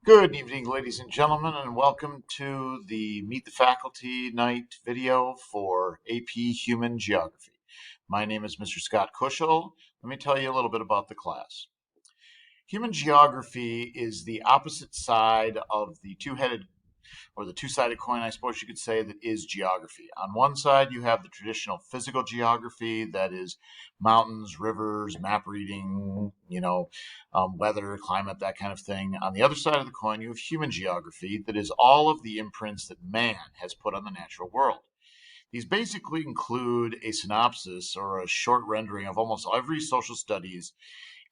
Good evening, ladies and gentlemen, and welcome to the Meet the Faculty Night video for AP Human Geography. My name is Mr. Scott Kuschel. Let me tell you a little bit about the class. Human geography is the opposite side of the two-headed or the two-sided coin, I suppose you could say, that is geography. On one side, you have the traditional physical geography, that is mountains, rivers, map reading, weather, climate, that kind of thing. On the other side of the coin, you have human geography, that is all of the imprints that man has put on the natural world. These basically include a synopsis or a short rendering of almost every social studies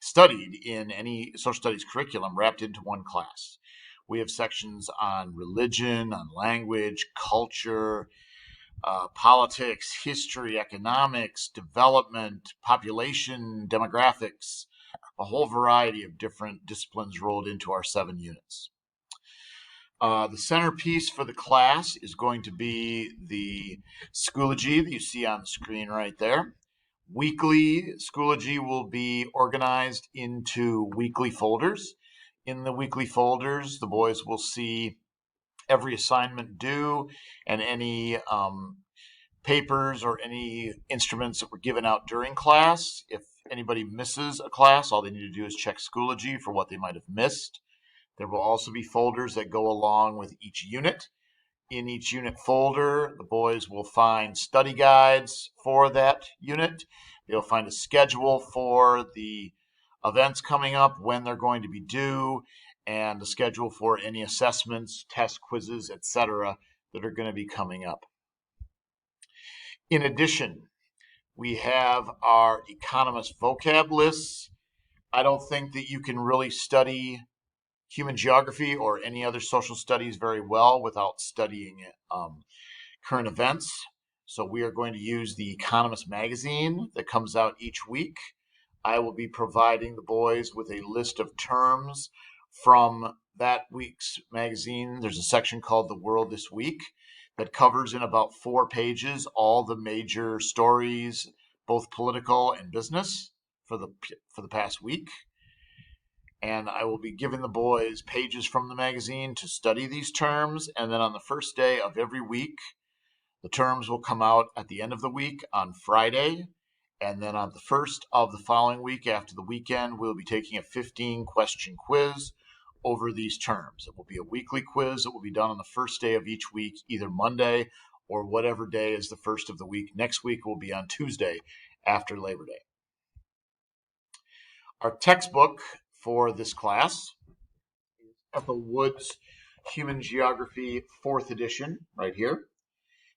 studied in any social studies curriculum wrapped into one class. We have sections on religion, on language, culture, politics, history, economics, development, population, demographics, a whole variety of different disciplines rolled into our 7 units. The centerpiece for the class is going to be the Schoology that you see on the screen right there. Weekly Schoology will be organized into weekly folders. In the weekly folders, the boys will see every assignment due and any papers or any instruments that were given out during class. If anybody misses a class, all they need to do is check Schoology for what they might have missed. There will also be folders that go along with each unit. In each unit folder, the boys will find study guides for that unit. They'll find a schedule for the events coming up, when they're going to be due, and a schedule for any assessments, test quizzes, etc. that are going to be coming up. In addition, we have our economist vocab lists. I don't think that you can really study human geography or any other social studies very well without studying current events. So we are going to use the Economist magazine that comes out each week. I will be providing the boys with a list of terms from that week's magazine. There's a section called The World This Week that covers in about 4 pages all the major stories, both political and business, for the past week. And I will be giving the boys pages from the magazine to study these terms. And then on the first day of every week, the terms will come out at the end of the week on Friday. And then on the first of the following week, after the weekend, we'll be taking a 15-question quiz over these terms. It will be a weekly quiz that will be done on the first day of each week, either Monday or whatever day is the first of the week. Next week will be on Tuesday after Labor Day. Our textbook for this class is Ethel Wood's Human Geography 4th edition right here.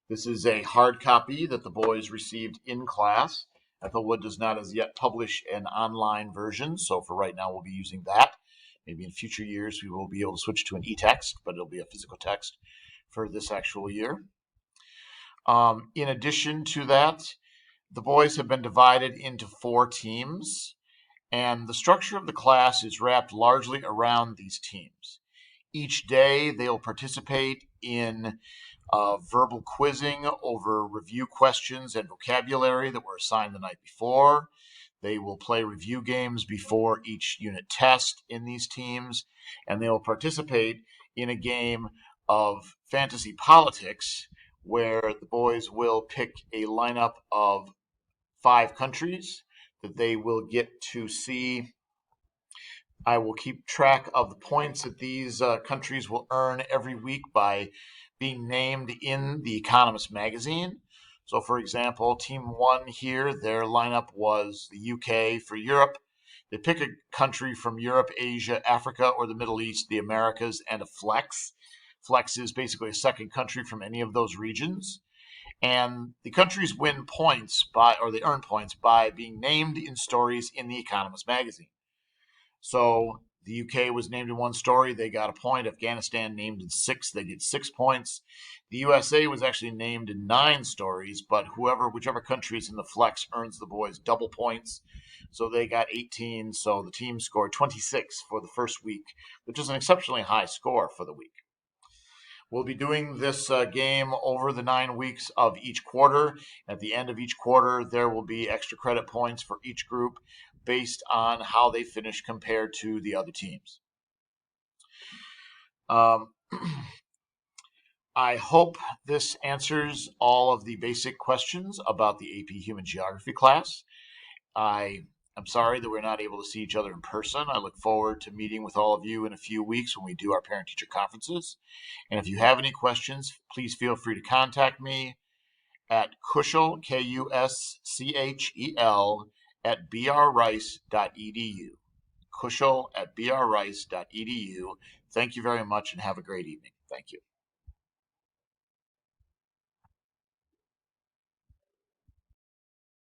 This is a hard copy that the boys received in class. Ethel Wood does not as yet publish an online version, so for right now we'll be using that. Maybe in future years we will be able to switch to an e-text, but it'll be a physical text for this actual year. In addition to that, the boys have been divided into 4 teams. And the structure of the class is wrapped largely around these teams. Each day they'll participate in verbal quizzing over review questions and vocabulary that were assigned the night before. They will play review games before each unit test in these teams, and they will participate in a game of fantasy politics where the boys will pick a lineup of 5 countries that they will get to see. I will keep track of the points that these countries will earn every week by being named in the Economist magazine. So, for example, Team 1 here, their lineup was the UK for Europe. They pick a country from Europe, Asia, Africa, or the Middle East, the Americas, and a flex. Flex is basically a second country from any of those regions. And the countries win points they earn points by being named in stories in the Economist magazine. So the UK was named in 1 story, they got a point. Afghanistan named in 6, they get 6 points. The USA was actually named in 9 stories, but whichever country is in the flex earns the boys double points. So they got 18, so the team scored 26 for the first week, which is an exceptionally high score for the week. We'll be doing this game over the 9 weeks of each quarter. At the end of each quarter, there will be extra credit points for each group based on how they finish compared to the other teams. Um, I hope this answers all of the basic questions about the AP Human Geography class. I'm sorry that we're not able to see each other in person. I look forward to meeting with all of you in a few weeks when we do our parent-teacher conferences. And if you have any questions, please feel free to contact me at Kuschel, Kuschel, at brrice.edu. Kuschel at brrice.edu. Thank you very much and have a great evening. Thank you.